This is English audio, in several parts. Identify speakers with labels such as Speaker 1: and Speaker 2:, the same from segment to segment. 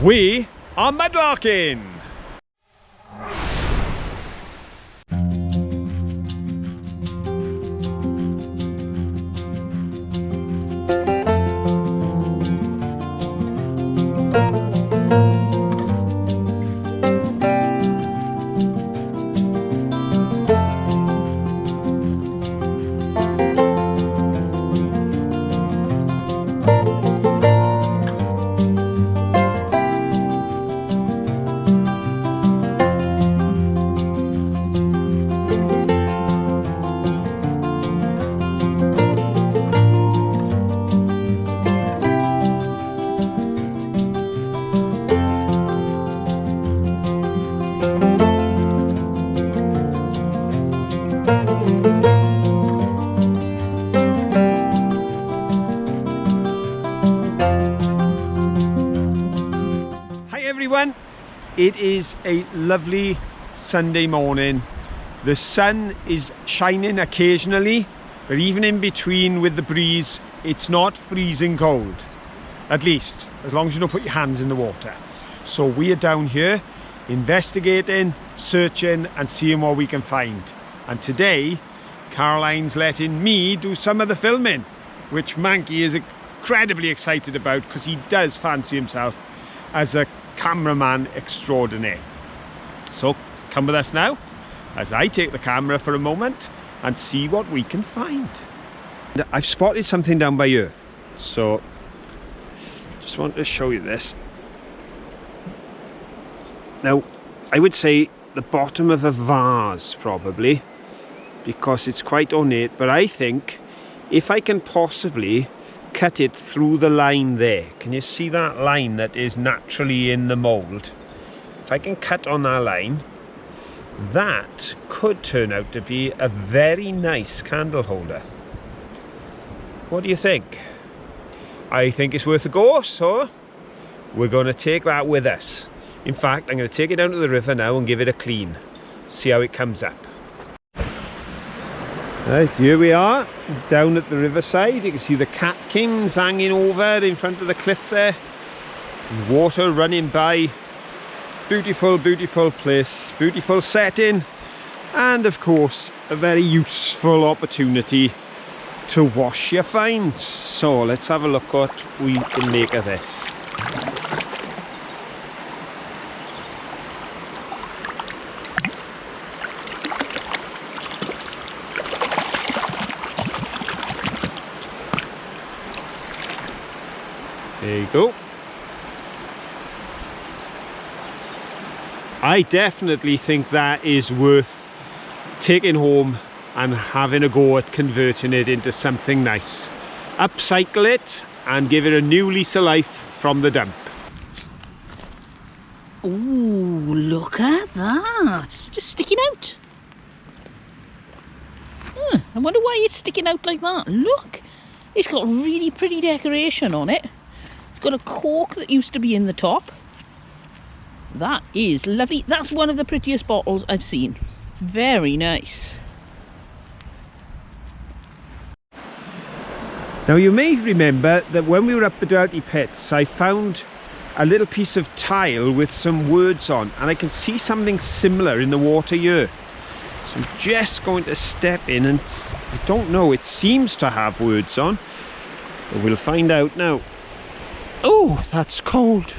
Speaker 1: We are mudlarking! Everyone, it is a lovely Sunday morning. The sun is shining occasionally, but even in between with the breeze, it's not freezing cold. At least, as long as you don't put your hands in the water. So we are down here investigating, searching and seeing what we can find. And today, Caroline's letting me do some of the filming, which Manky is incredibly excited about because he does fancy himself as a cameraman extraordinaire. So come with us now as I take the camera for a moment and see what we can find. I've spotted something down by here, so just want to show you this. Now I would say the bottom of a vase probably, because it's quite ornate, but I think if I can possibly cut it through the line there. Can you see that line that is naturally in the mould? If I can cut on that line, that could turn out to be a very nice candle holder. What do you think? I think it's worth a go, so we're going to take that with us. In fact, I'm going to take it down to the river now and give it a clean. See how it comes up. Right, here we are, down at the riverside. You can see the catkins hanging over in front of the cliff there. Water running by. Beautiful, beautiful place, beautiful setting. And of course, a very useful opportunity to wash your finds. So let's have a look what we can make of this. There you go. I definitely think that is worth taking home and having a go at converting it into something nice. Upcycle it and give it a new lease of life from the dump.
Speaker 2: Ooh, look at that. It's just sticking out. I wonder why it's sticking out like that. Look, it's got really pretty decoration on it. Got a cork that used to be in the top. That is lovely. That's one of the prettiest bottles I've seen. Very nice.
Speaker 1: Now you may remember that when we were up the Dirty Pits, I found a little piece of tile with some words on, and I can see something similar in the water here. So I'm just going to step in and I don't know, it seems to have words on, but we'll find out now. Oh, that's cold.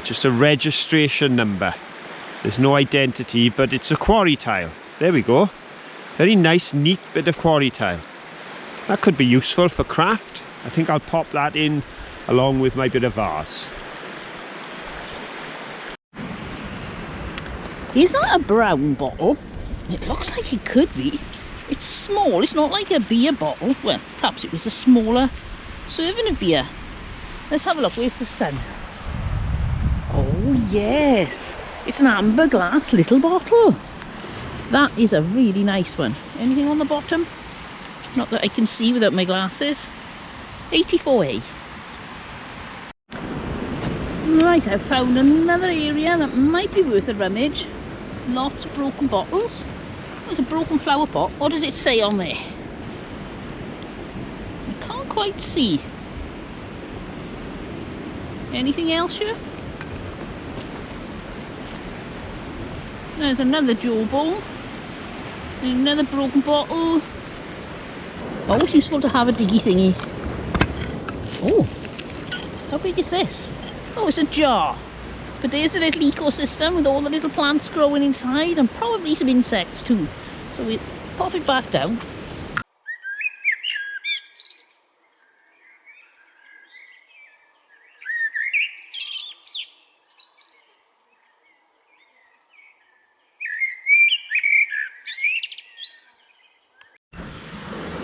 Speaker 1: Just a registration number. There's no identity, but it's a quarry tile. There we go. Very nice, neat bit of quarry tile. That could be useful for craft. I think I'll pop that in along with my bit of vase.
Speaker 2: Is that a brown bottle? It looks like it could be. It's small, it's not like a beer bottle. Well, perhaps it was a smaller serving of beer. Let's have a look, where's the sun? Oh yes, it's an amber glass little bottle. That is a really nice one. Anything on the bottom? Not that I can see without my glasses. 84A. Right, I've found another area that might be worth a rummage. Lots of broken bottles. There's a broken flower pot. What does it say on there? I can't quite see. Anything else here? There's another jawbone. Another broken bottle. Oh, it's useful to have a diggy thingy. Oh, how big is this? Oh, it's a jar. But there's a little ecosystem with all the little plants growing inside and probably some insects too. So we pop it back down.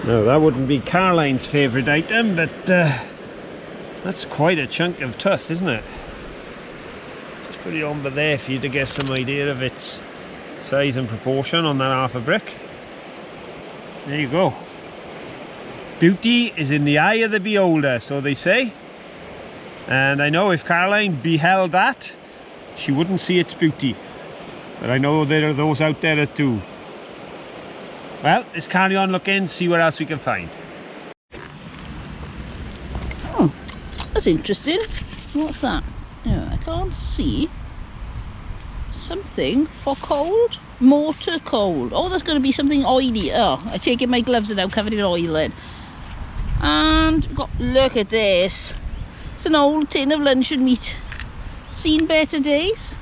Speaker 1: No, that wouldn't be Caroline's favourite item, but that's quite a chunk of tooth, isn't it? Just put it on there for you to get some idea of its size and proportion on that half a brick. There you go. Beauty is in the eye of the beholder, so they say. And I know if Caroline beheld that, she wouldn't see its beauty. But I know there are those out there that do. Well, let's carry on looking, see what else we can find.
Speaker 2: Oh, that's interesting. What's that? No, I can't see. Something for cold? Mortar cold. Oh, there's going to be something oily. Oh, I take it my gloves are now covered in oil then. And we've got, look at this. It's an old tin of luncheon meat. Seen better days.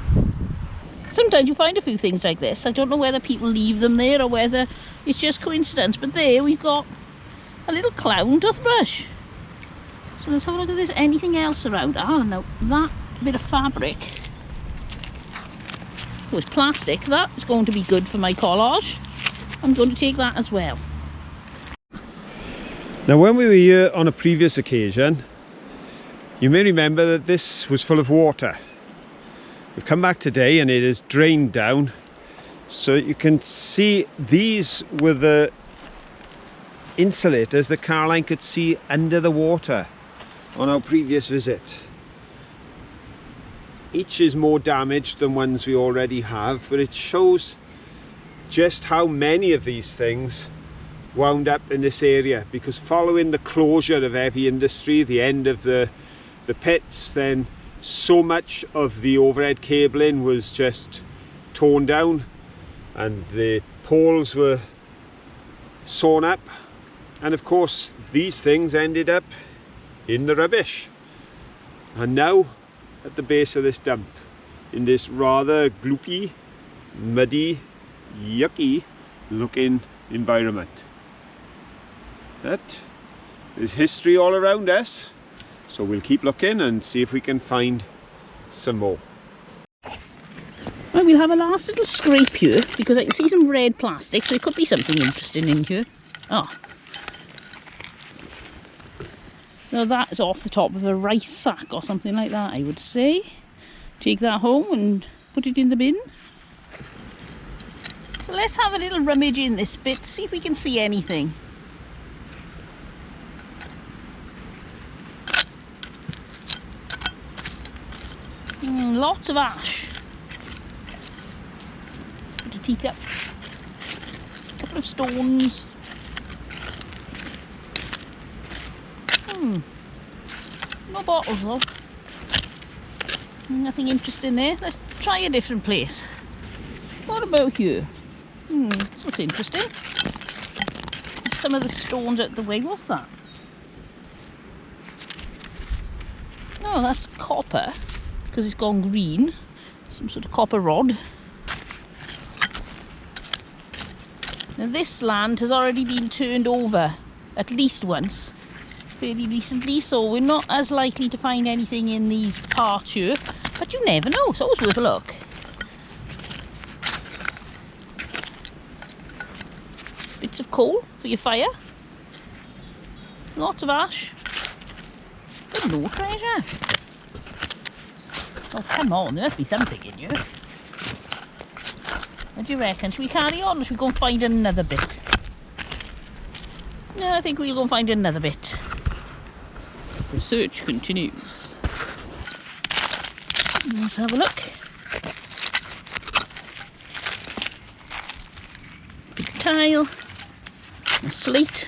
Speaker 2: Sometimes you find a few things like this. I don't know whether people leave them there or whether it's just coincidence. But there we've got a little clown toothbrush. So let's have a look if there's anything else around. Ah, no, that bit of fabric. Oh, it's plastic. That is going to be good for my collage. I'm going to take that as well.
Speaker 1: Now, when we were here on a previous occasion, you may remember that this was full of water. We've come back today and it is drained down, so you can see these were the insulators that Caroline could see under the water on our previous visit. Each is more damaged than ones we already have, but it shows just how many of these things wound up in this area, because following the closure of heavy industry, the end of the pits, then so much of the overhead cabling was just torn down and the poles were sawn up, and of course these things ended up in the rubbish and now at the base of this dump in this rather gloopy, muddy, yucky looking environment. But there's history all around us, so we'll keep looking and see if we can find some more.
Speaker 2: Right, we'll have a last little scrape here because I can see some red plastic, so there could be something interesting in here. Ah. So that is off the top of a rice sack or something like that, I would say. Take that home and put it in the bin. So let's have a little rummage in this bit, see if we can see anything. Lots of ash. Bit of teacup. A couple of stones. No bottles though. Nothing interesting there. Let's try a different place. What about here? This looks interesting. Some of the stones out the way. What's that? Oh, that's copper. Because it's gone green, some sort of copper rod. Now this land has already been turned over at least once, fairly recently, so we're not as likely to find anything in these parts here, but you never know, it's always worth a look. Bits of coal for your fire, lots of ash, but no treasure. Oh, come on, there must be something in here. What do you reckon? Should we carry on or should we go and find another bit? No, I think we'll go and find another bit. The search continues. Let's have a look. Big tile. A slate.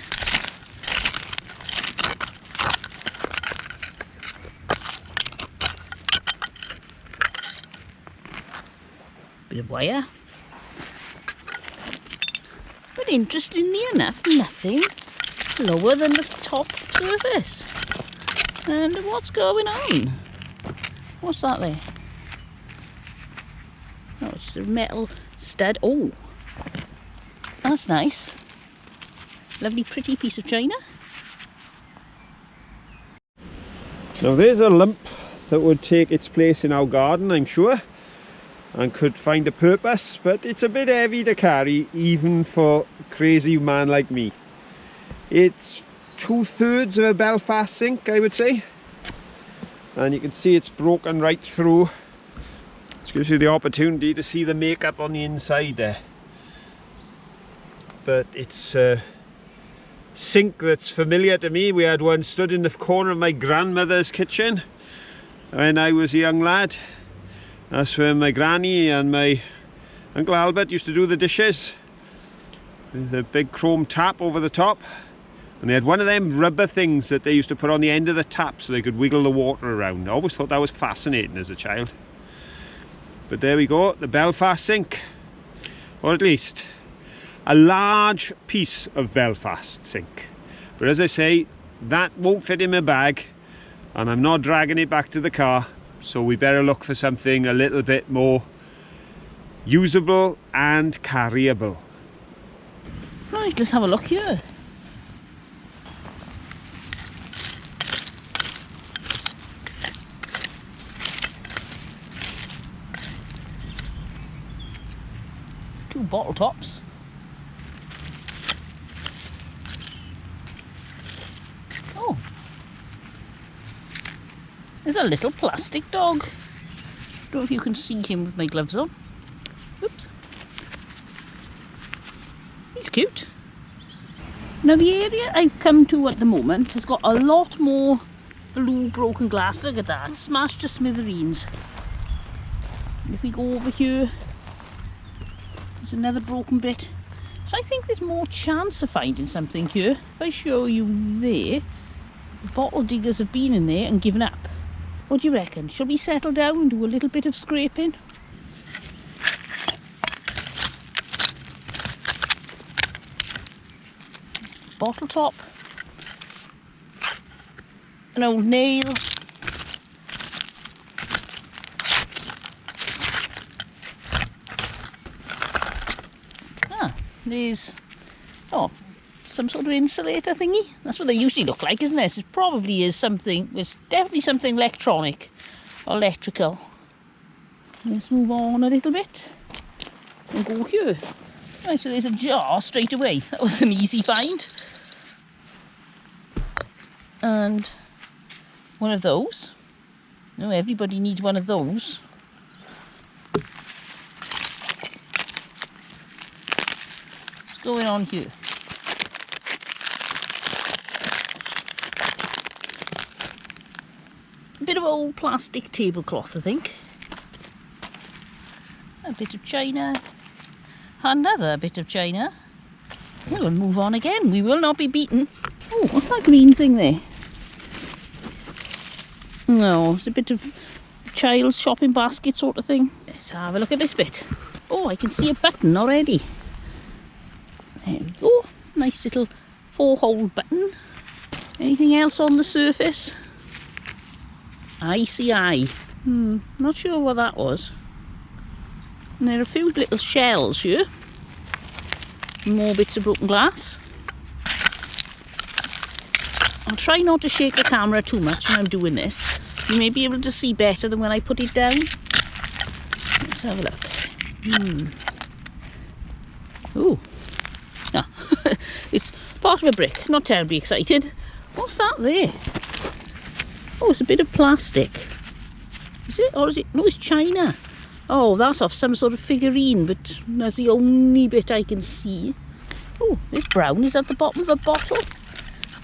Speaker 2: Bit of wire. But interestingly enough, nothing lower than the top surface. And what's going on? What's that there? Oh, it's just a metal stud. Oh, that's nice. Lovely pretty piece of china.
Speaker 1: Now there's a lump that would take its place in our garden, I'm sure, and could find a purpose, but it's a bit heavy to carry even for a crazy man like me. It's 2/3 of a Belfast sink, I would say, and you can see it's broken right through. This gives you the opportunity to see the makeup on the inside there, but it's sink that's familiar to me. We had one stood in the corner of my grandmother's kitchen when I was a young lad. That's where my granny and my Uncle Albert used to do the dishes, with a big chrome tap over the top, and they had one of them rubber things that they used to put on the end of the tap so they could wiggle the water around. I always thought that was fascinating as a child. But there we go, the Belfast sink, or at least a large piece of Belfast sink. But as I say, that won't fit in my bag, and I'm not dragging it back to the car, so we better look for something a little bit more usable and carryable.
Speaker 2: Right, let's have a look here. Two bottle tops. Oh, there's a little plastic dog. Don't know if you can see him with my gloves on. Oops. He's cute. Now the area I've come to at the moment has got a lot more blue broken glass. Look at that, smashed to smithereens. And if we go over here, there's another broken bit. So I think there's more chance of finding something here. If I show you there, the bottle diggers have been in there and given up. What do you reckon? Shall we settle down and do a little bit of scraping? Bottle top. An old nail. There's, oh, some sort of insulator thingy. That's what they usually look like, isn't it? It probably is something, it's definitely something electronic or electrical. Let's move on a little bit and go here. Right, so there's a jar straight away. That was an easy find. And one of those. No, everybody needs one of those. Going on here. A bit of old plastic tablecloth, I think. A bit of china. Another bit of china. We'll move on again. We will not be beaten. Oh, what's that green thing there? No, it's a bit of child's shopping basket sort of thing. Let's have a look at this bit. Oh, I can see a button already. There we go, nice little 4-hole button. Anything else on the surface? ICI. Not sure what that was. And there are a few little shells here. More bits of broken glass. I'll try not to shake the camera too much when I'm doing this. You may be able to see better than when I put it down. Let's have a look. Ooh. Ah, it's part of a brick. Not terribly excited. What's that there? Oh, it's a bit of plastic. Is it? Or is it? No, it's china. Oh, that's off some sort of figurine, but that's the only bit I can see. Oh, it's brown. Is that the bottom of a bottle?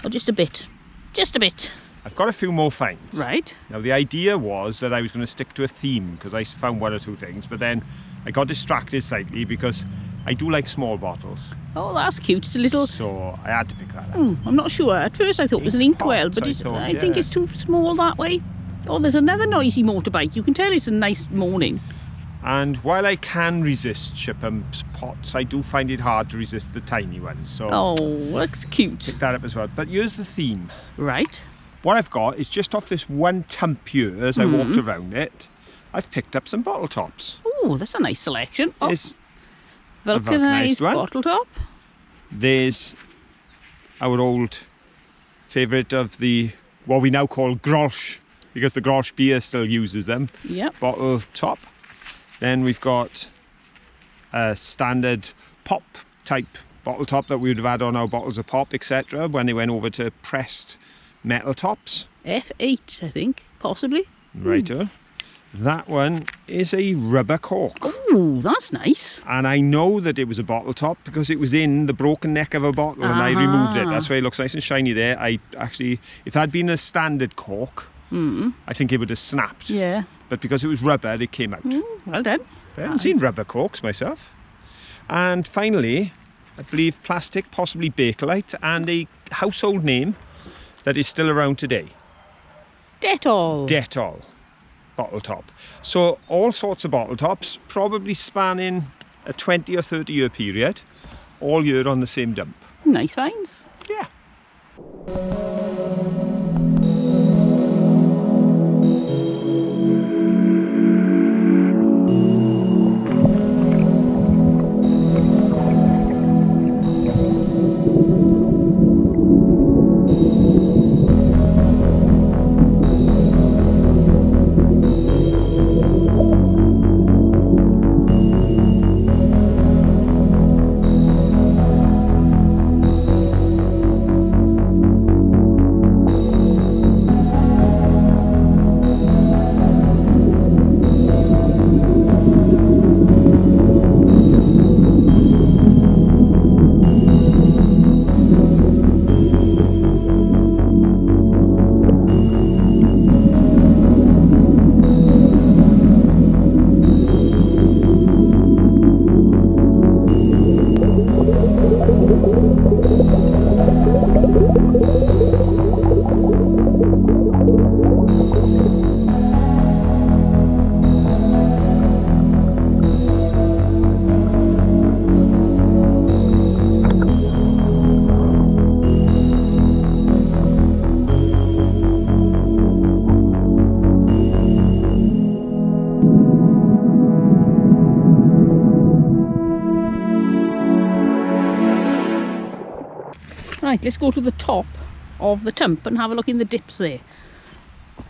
Speaker 2: Or just a bit? Just a bit.
Speaker 1: I've got a few more finds.
Speaker 2: Right.
Speaker 1: Now the idea was that I was going to stick to a theme because I found one or two things, but then I got distracted slightly because I do like small bottles.
Speaker 2: Oh, that's cute. It's a little...
Speaker 1: So I had to pick that up.
Speaker 2: I'm not sure. At first I thought it was an inkwell, but I think it's too small that way. Oh, there's another noisy motorbike. You can tell it's a nice morning.
Speaker 1: And while I can resist Shiphams pots, I do find it hard to resist the tiny ones. So
Speaker 2: Oh, looks cute.
Speaker 1: pick that up as well. But here's the theme.
Speaker 2: Right.
Speaker 1: What I've got is just off this one tump here, as I walked around it, I've picked up some bottle tops.
Speaker 2: Oh, that's a nice selection. Oh,
Speaker 1: There's
Speaker 2: vulcanised
Speaker 1: one.
Speaker 2: bottle top.
Speaker 1: There's our old favourite of the, what we now call Grolsch, because the Grolsch beer still uses them.
Speaker 2: Yep.
Speaker 1: Bottle top. Then we've got a standard pop type bottle top that we would have had on our bottles of pop, etc. when they went over to pressed metal tops.
Speaker 2: F8, I think, possibly.
Speaker 1: Righto. That one is a rubber cork.
Speaker 2: Oh, that's nice.
Speaker 1: And I know that it was a bottle top because it was in the broken neck of a bottle and I removed it. That's why it looks nice and shiny there. I actually, if that had been a standard cork, I think it would have snapped.
Speaker 2: Yeah.
Speaker 1: But because it was rubber, it came out.
Speaker 2: Well done.
Speaker 1: I haven't seen rubber corks myself. And finally, I believe plastic, possibly Bakelite, and a household name that is still around today.
Speaker 2: Dettol.
Speaker 1: Dettol bottle top. So all sorts of bottle tops, probably spanning a 20 or 30 year period, all year on the same dump.
Speaker 2: Nice finds.
Speaker 1: Yeah.
Speaker 2: Right, let's go to the top of the tump and have a look in the dips there.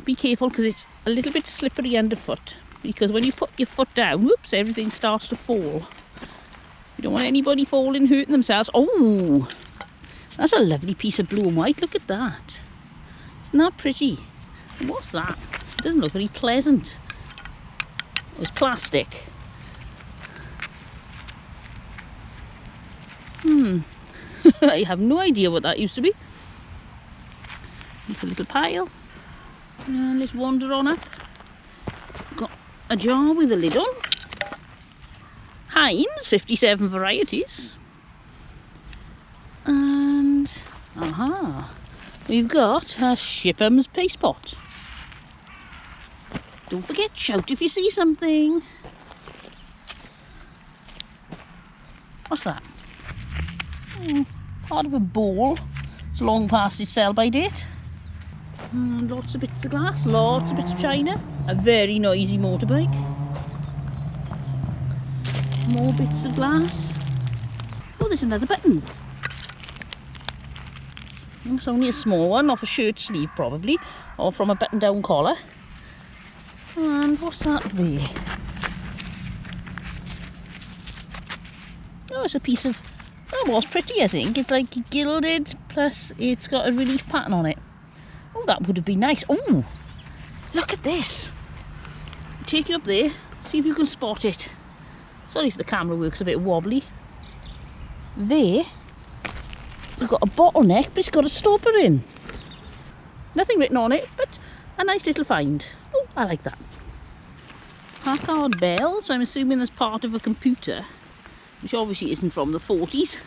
Speaker 2: Be careful because it's a little bit slippery underfoot, because when you put your foot down, whoops, everything starts to fall. You don't want anybody falling, hurting themselves. Oh, that's a lovely piece of blue and white. Look at that. Isn't that pretty? And what's that? It doesn't look very pleasant. It's plastic. I have no idea what that used to be. Make a little pile. And let's wander on up. Got a jar with a lid on. Heinz, 57 varieties. And, we've got a Shiphams paste pot. Don't forget, shout if you see something. What's that? Part of a bowl. It's long past its sell-by date. And lots of bits of glass, lots of bits of china. A very noisy motorbike. More bits of glass. Oh, there's another button. It's only a small one, off a shirt sleeve probably, or from a button-down collar. And what's that there? Oh, it's a piece of... That was pretty, I think. It's like gilded, plus it's got a relief pattern on it. Oh, that would have been nice. Oh, look at this. Take it up there, see if you can spot it. Sorry if the camera works a bit wobbly. There, we've got a bottleneck, but it's got a stopper in. Nothing written on it, but a nice little find. Oh, I like that. Packard bell, so I'm assuming that's part of a computer, which obviously isn't from the 40s.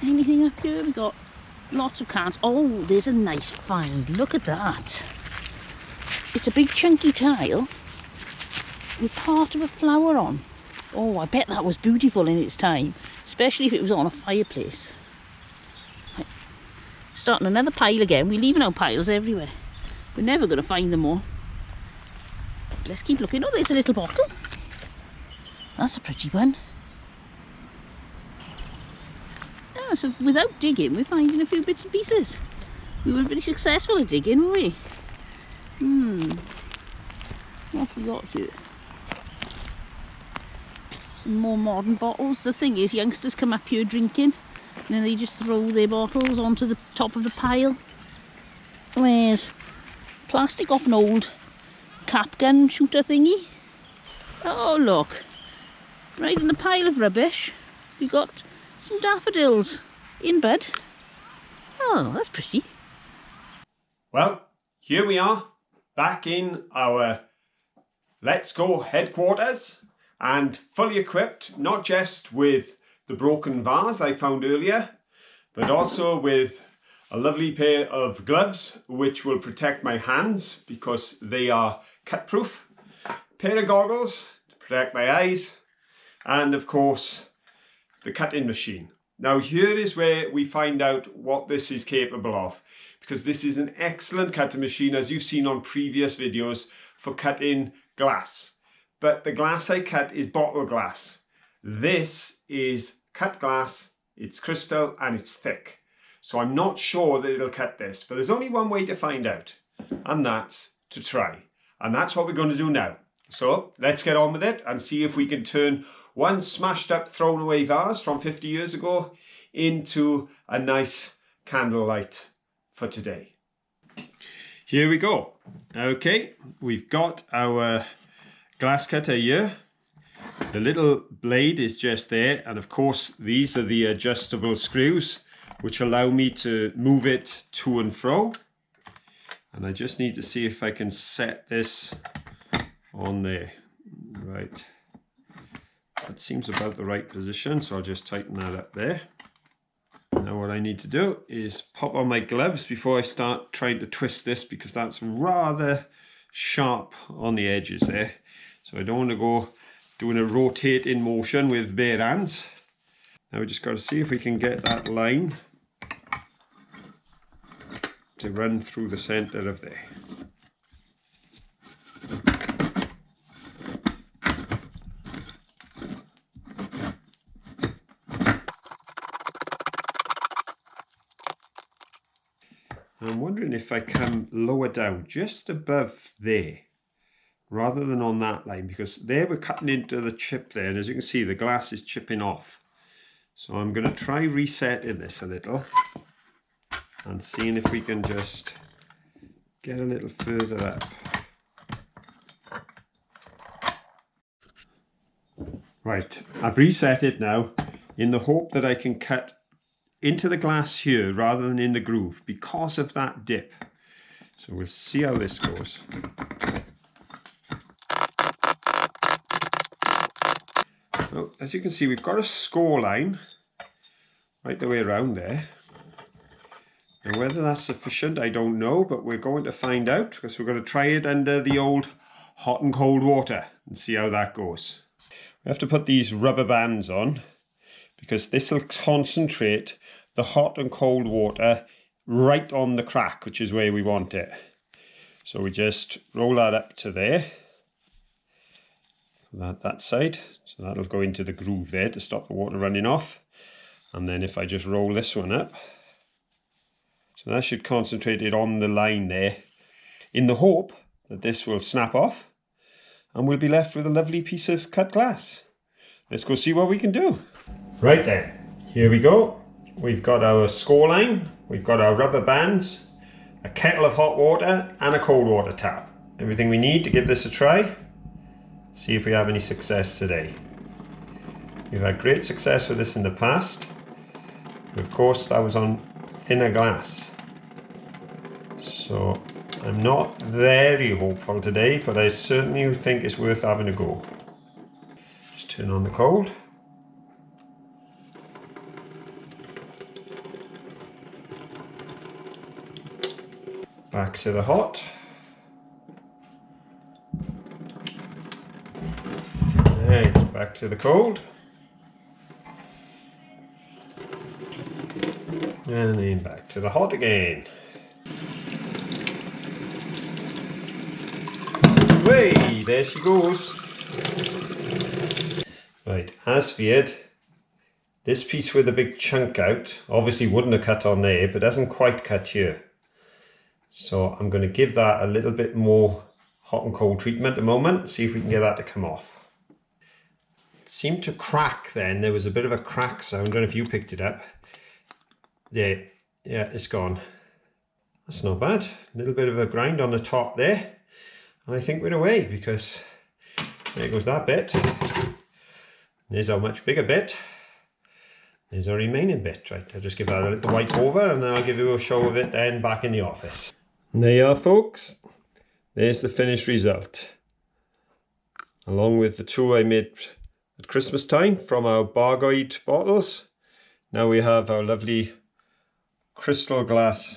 Speaker 2: Anything up here? We've got lots of cans. Oh, there's a nice find. Look at that. it's a big chunky tile with part of a flower on. Oh, I bet that was beautiful in its time, especially if it was on a fireplace. Right. Starting another pile again. We're leaving out piles everywhere. We're never going to find them all. Let's keep looking. Oh, there's a little bottle. That's a pretty one. Oh, so without digging, we're finding a few bits and pieces. We were very successful at digging, weren't we? What have we got here? Some more modern bottles. The thing is, youngsters come up here drinking and then they just throw their bottles onto the top of the pile. There's plastic off an old cap gun shooter thingy. Oh look, right in the pile of rubbish we got some daffodils in bud. Oh, that's pretty.
Speaker 1: Well, here we are, back in our Let's Go headquarters and fully equipped, not just with the broken vase I found earlier, but also with a lovely pair of gloves which will protect my hands because they are cut proof, pair of goggles to protect my eyes, and of course the cutting machine. Now here is where we find out what this is capable of, because this is an excellent cutting machine, as you've seen on previous videos, for cutting glass. But the glass I cut is bottle glass. This is cut glass, it's crystal and it's thick. So I'm not sure that it'll cut this, but there's only one way to find out, and that's to try. And that's what we're going to do now. So let's get on with it and see if we can turn one smashed up thrown away vase from 50 years ago into a nice candlelight for today. Here we go. Okay, we've got our glass cutter here. The little blade is just there, and of course these are the adjustable screws which allow me to move it to and fro. And I just need to see if I can set this on there. Right, that seems about the right position, so I'll just tighten that up there. Now what I need to do is pop on my gloves before I start trying to twist this, because that's rather sharp on the edges there. So I don't want to go doing a rotating motion with bare hands. Now we just got to see if we can get that line to run through the center of there. I'm wondering if I can lower down just above there rather than on that line, because there we're cutting into the chip there, and as you can see the glass is chipping off. So I'm going to try resetting this a little and seeing if we can just get a little further up. Right, I've reset it now in the hope that I can cut into the glass here rather than in the groove because of that dip. So we'll see how this goes. Well, as you can see, we've got a score line right the way around there. And whether that's sufficient, I don't know, but we're going to find out, because we're going to try it under the old hot and cold water and see how that goes. We have to put these rubber bands on because this will concentrate the hot and cold water right on the crack, which is where we want it. So we just roll that up to there, that side, so that'll go into the groove there to stop the water running off. And then if I just roll this one up, so that should concentrate it on the line there, in the hope that this will snap off and we'll be left with a lovely piece of cut glass. Let's go see what we can do. Right then, here we go. We've got our score line, we've got our rubber bands, a kettle of hot water and a cold water tap. Everything we need to give this a try. See if we have any success today. We've had great success with this in the past. Of course, that was on thinner glass. So I'm not very hopeful today, but I certainly think it's worth having a go. Just turn on the cold. Back to the hot. back to the cold. And then back to the hot again. Way, there she goes. Right, as feared, this piece with the big chunk out obviously wouldn't have cut on there, but doesn't quite cut here. So I'm going to give that a little bit more hot and cold treatment at the moment, see if we can get that to come off. It seemed to crack then, there was a bit of a crack sound, I don't know if you picked it up. Yeah, it's gone. That's not bad. A little bit of a grind on the top there. And I think we're away because there goes that bit. There's our much bigger bit. There's our remaining bit. Right, I'll just give that a little wipe over and then I'll give you a show of it then back in the office. And there you are, folks. There's the finished result. Along with the two I made at Christmas time from our Bargoid bottles. Now we have our lovely crystal glass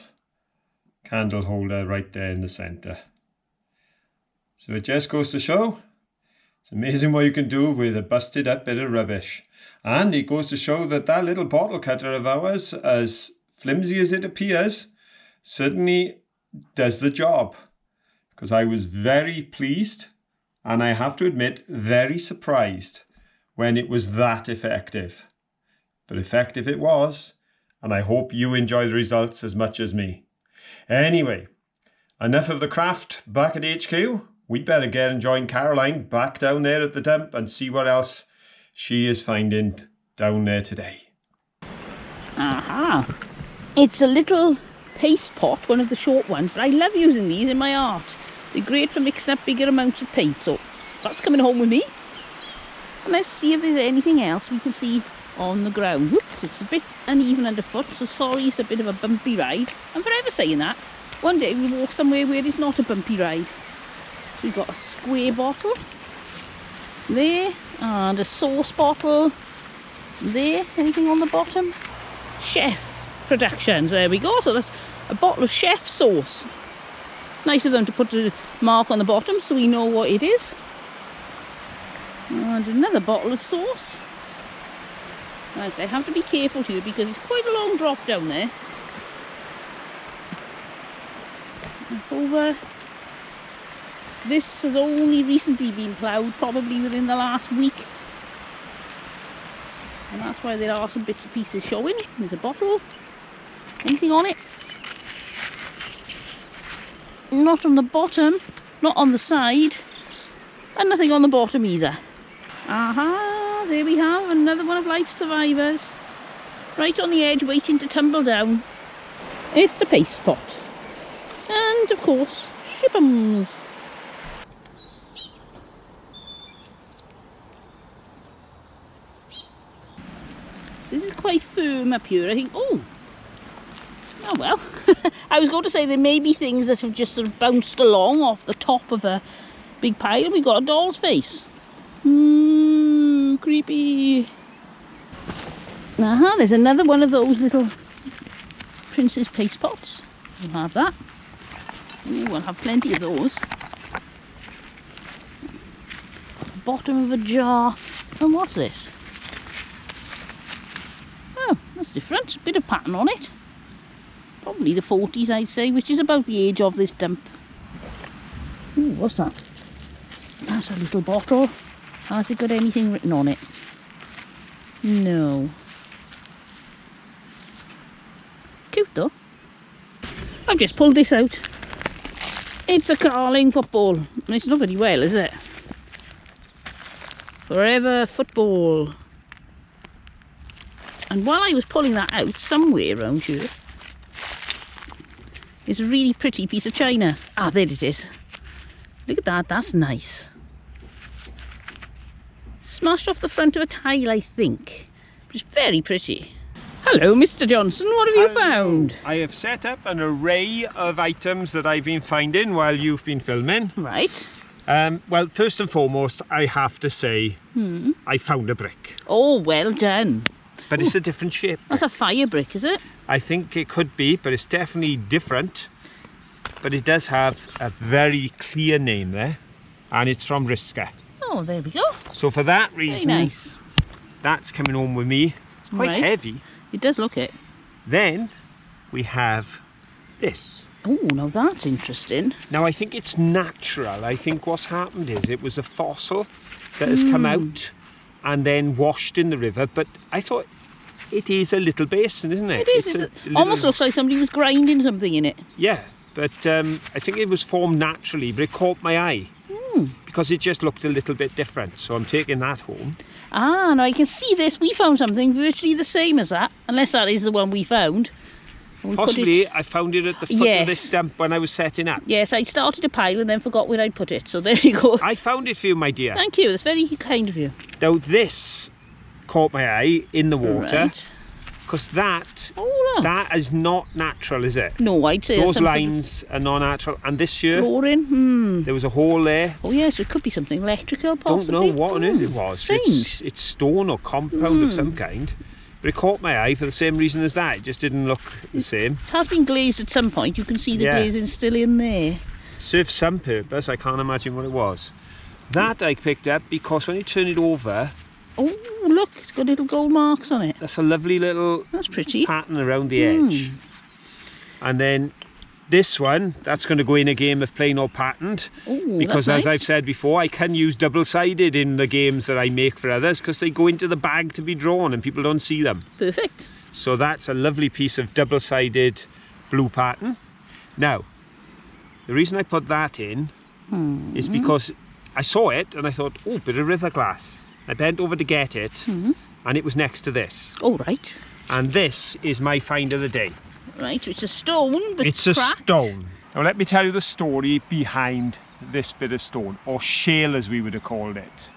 Speaker 1: candle holder right there in the centre. So it just goes to show, it's amazing what you can do with a busted up bit of rubbish. And it goes to show that that little bottle cutter of ours, as flimsy as it appears, certainly does the job. Because I was very pleased, and I have to admit, very surprised when it was that effective. But effective it was, and I hope you enjoy the results as much as me. Anyway, enough of the craft back at HQ. We'd better get and join Caroline back down there at the dump and see what else she is finding down there today.
Speaker 2: Aha! It's a little paste pot, one of the short ones, but I love using these in my art. They're great for mixing up bigger amounts of paint, so that's coming home with me. And let's see if there's anything else we can see on the ground. Whoops, it's a bit uneven underfoot, so sorry it's a bit of a bumpy ride. I'm forever saying that. One day we'll walk somewhere where it's not a bumpy ride. So we've got a square bottle there, and a sauce bottle there. Anything on the bottom? Chef Productions, there we go. So that's a bottle of chef sauce. Nice of them to put a mark on the bottom so we know what it is. And another bottle of sauce. Right, I have to be careful here because it's quite a long drop down there. Up over. This has only recently been ploughed, probably within the last week. And that's why there are some bits and pieces showing. There's a bottle. Anything on it? Not on the bottom, not on the side, and nothing on the bottom either. Aha, there we have another one of life's survivors. Right on the edge, waiting to tumble down. It's a paste pot. And of course, ship'ems. This is quite firm up here, I think. Oh well. I was going to say there may be things that have just sort of bounced along off the top of a big pile, and we've got a doll's face. Ooh, creepy. There's another one of those little princess paste pots. We'll have that. Ooh, we'll have plenty of those. Bottom of a jar. And what's this? Oh, that's different. Bit of pattern on it. Probably the 40s, I'd say, which is about the age of this dump. Ooh, what's that? That's a little bottle. Has it got anything written on it? No. Cute though. I've just pulled this out. It's a Carling football. It's not very well, is it? Forever football. And while I was pulling that out, somewhere around here, it's a really pretty piece of china. Ah, there it is. Look at that, that's nice. Smashed off the front of a tile, I think. Which is very pretty. Hello, Mr. Johnson, what have you found?
Speaker 1: I have set up an array of items that I've been finding while you've been filming.
Speaker 2: Right.
Speaker 1: Well, first and foremost, I have to say, I found a brick.
Speaker 2: Oh, well done.
Speaker 1: But it's a different shape.
Speaker 2: That's a fire brick, is it?
Speaker 1: I think it could be, but it's definitely different. But it does have a very clear name there, and it's from Riska.
Speaker 2: Oh, there we go.
Speaker 1: So for that
Speaker 2: Very
Speaker 1: reason,
Speaker 2: nice.
Speaker 1: that's coming home with me. It's quite
Speaker 2: Right.
Speaker 1: heavy.
Speaker 2: It does look it.
Speaker 1: Then we have this.
Speaker 2: Oh, now that's interesting.
Speaker 1: Now I think it's natural. I think what's happened is it was a fossil that has come out and then washed in the river. But I thought it is a little basin, isn't it?
Speaker 2: It is. Almost looks like somebody was grinding something in it.
Speaker 1: Yeah, but I think it was formed naturally, but it caught my eye because it just looked a little bit different. So I'm taking that home.
Speaker 2: Ah, now I can see this. We found something virtually the same as that, unless that is the one we found. We put
Speaker 1: Possibly
Speaker 2: it-
Speaker 1: I found it at the foot of this stump when I was setting up.
Speaker 2: Yes, I started a pile and then forgot where I'd put it. So there you go.
Speaker 1: I found it for you, my dear.
Speaker 2: Thank you. That's very kind of you.
Speaker 1: Now this caught my eye in the water
Speaker 2: Right.
Speaker 1: because that
Speaker 2: Oh, look.
Speaker 1: that is not natural, is it?
Speaker 2: No, I'd say
Speaker 1: Those
Speaker 2: that's
Speaker 1: lines are not natural. And this year
Speaker 2: flooring.
Speaker 1: there was a hole there.
Speaker 2: Oh yes, it could be something electrical, possibly.
Speaker 1: Don't know what on earth it was.
Speaker 2: Strange.
Speaker 1: It's stone or compound of some kind. But it caught my eye for the same reason as that. It just didn't look the same.
Speaker 2: It has been glazed at some point. You can see the
Speaker 1: Yeah.
Speaker 2: glazing still in there.
Speaker 1: It served some purpose. I can't imagine what it was. That I picked up because when you turn it over,
Speaker 2: Oh, look, it's got little gold marks on it.
Speaker 1: that's a lovely little
Speaker 2: That's pretty.
Speaker 1: pattern around the edge. And then this one, that's going to go in a game of plain or patterned.
Speaker 2: Oh,
Speaker 1: Because
Speaker 2: that's
Speaker 1: as
Speaker 2: nice.
Speaker 1: I've said before, I can use double-sided in the games that I make for others because they go into the bag to be drawn and people don't see them.
Speaker 2: Perfect.
Speaker 1: So that's a lovely piece of double-sided blue pattern. Now, the reason I put that in is because I saw it and I thought, oh, bit of river glass. I bent over to get it and it was next to this.
Speaker 2: Oh, right.
Speaker 1: And this is my find of the day.
Speaker 2: Right, it's a stone, but
Speaker 1: It's a
Speaker 2: cracked.
Speaker 1: stone. Now let me tell you the story behind this bit of stone, or shale as we would have called it.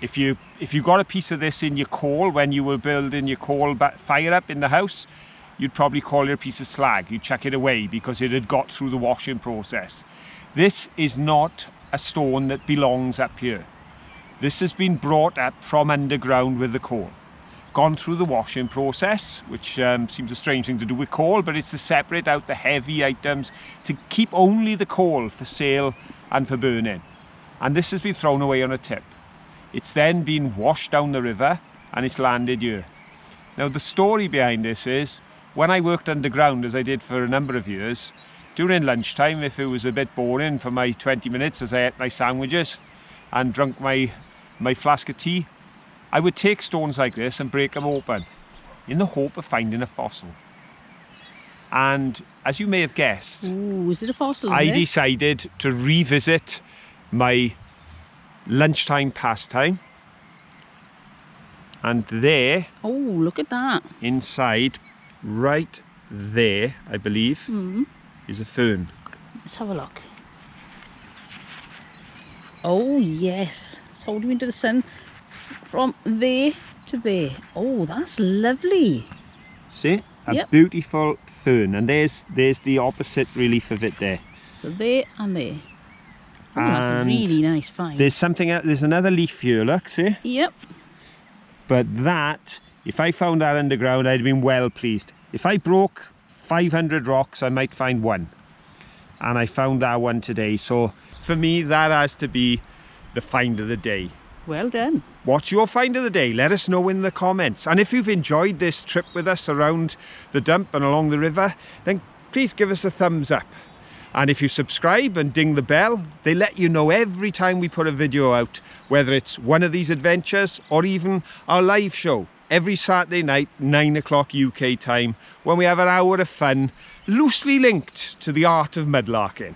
Speaker 1: If you got a piece of this in your coal when you were building your coal fire up in the house, you'd probably call it a piece of slag. You'd chuck it away because it had got through the washing process. This is not a stone that belongs up here. This has been brought up from underground with the coal. Gone through the washing process, which seems a strange thing to do with coal, but it's to separate out the heavy items to keep only the coal for sale and for burning. And this has been thrown away on a tip. It's then been washed down the river and it's landed here. Now the story behind this is, when I worked underground, as I did for a number of years, during lunchtime, if it was a bit boring for my 20 minutes as I ate my sandwiches and drunk my flask of tea, I would take stones like this and break them open in the hope of finding a fossil. And as you may have guessed,
Speaker 2: Ooh, is it a fossil in
Speaker 1: I
Speaker 2: there?
Speaker 1: decided to revisit my lunchtime pastime. And there,
Speaker 2: Oh, look at that.
Speaker 1: inside, right there, I believe, is a fern.
Speaker 2: Let's have a look. Oh, yes. It's holding into the sun from there to there. Oh, that's lovely.
Speaker 1: See? A
Speaker 2: Yep.
Speaker 1: beautiful fern. And there's the opposite relief of it there.
Speaker 2: So there and there. Oh, that's a
Speaker 1: And
Speaker 2: really nice find.
Speaker 1: There's something else, there's another leaf here, look, see?
Speaker 2: Yep.
Speaker 1: But that, if I found that underground, I'd have been well pleased. If I broke 500 rocks, I might find one. And I found that one today. So for me, that has to be the find of the day.
Speaker 2: Well done.
Speaker 1: What's your find of the day? Let us know in the comments. And if you've enjoyed this trip with us around the dump and along the river, then please give us a thumbs up. And if you subscribe and ding the bell, they let you know every time we put a video out, whether it's one of these adventures or even our live show every Saturday night, 9 o'clock UK time, when we have an hour of fun, loosely linked to the art of mudlarking.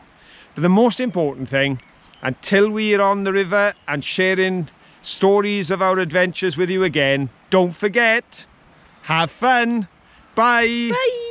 Speaker 1: But the most important thing, until we are on the river and sharing stories of our adventures with you again, don't forget, have fun. Bye.
Speaker 2: Bye.